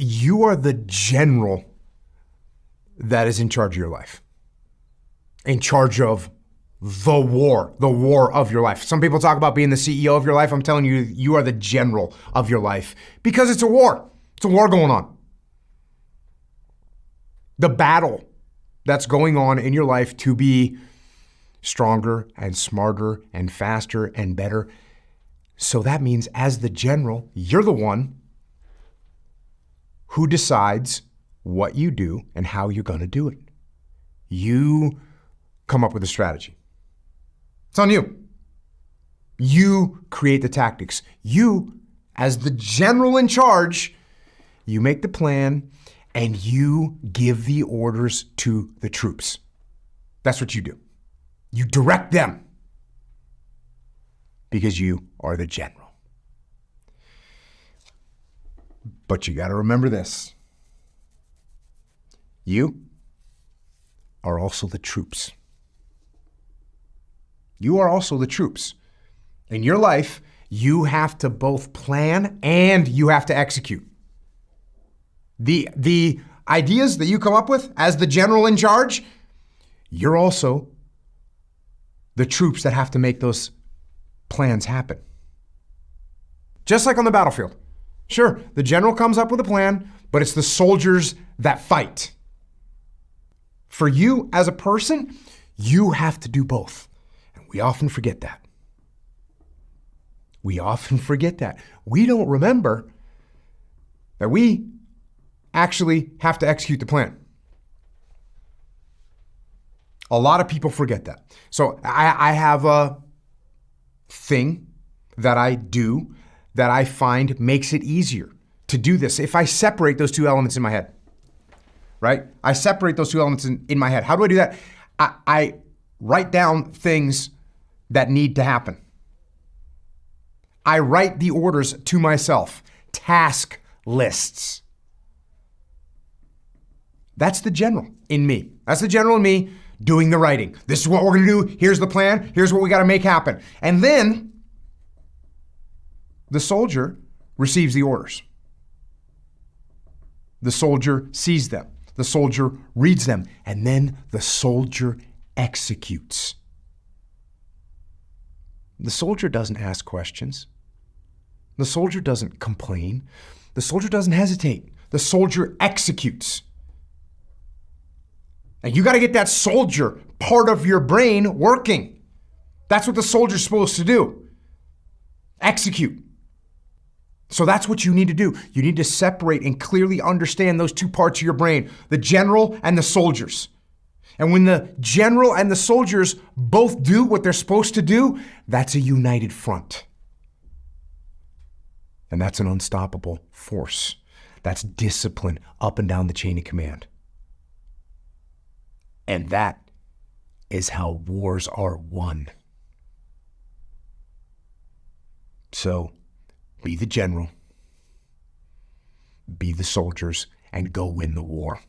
You are the general that is in charge of your life, in charge of the war of your life. Some people talk about being the CEO of your life. I'm telling you, you are the general of your life because it's a war. It's a war going on. The battle that's going on in your life to be stronger and smarter and faster and better. So that means as the general, you're the one who decides what you do and how you're going to do it. You come up with a strategy. It's on you. You create the tactics. You, as the general in charge, you make the plan and you give the orders to the troops. That's what you do. You direct them because you are the general. But you got to remember this. You are also the troops. You are also the troops. In your life, you have to both plan and you have to execute. The ideas that you come up with as the general in charge, you're also the troops that have to make those plans happen. Just like on the battlefield. Sure, the general comes up with a plan, but it's the soldiers that fight. For you as a person, you have to do both. And we often forget that. We often forget that. We don't remember that we actually have to execute the plan. A lot of people forget that. So I have a thing that I do that I find makes it easier to do this. If I separate those two elements in my head, right? I separate those two elements in my head. How do I do that? I write down things that need to happen. I write the orders to myself, task lists. That's the general in me. That's the general in me doing the writing. This is what we're going to do. Here's the plan. Here's what we got to make happen. And then the soldier receives the orders. The soldier sees them. The soldier reads them. And then the soldier executes. The soldier doesn't ask questions. The soldier doesn't complain. The soldier doesn't hesitate. The soldier executes. And you got to get that soldier part of your brain working. That's what the soldier's supposed to do. Execute. So that's what you need to do. You need to separate and clearly understand those two parts of your brain, the general and the soldiers. And when the general and the soldiers both do what they're supposed to do, that's a united front. And that's an unstoppable force. That's discipline up and down the chain of command. And that is how wars are won. So be the general, be the soldiers, and go win the war.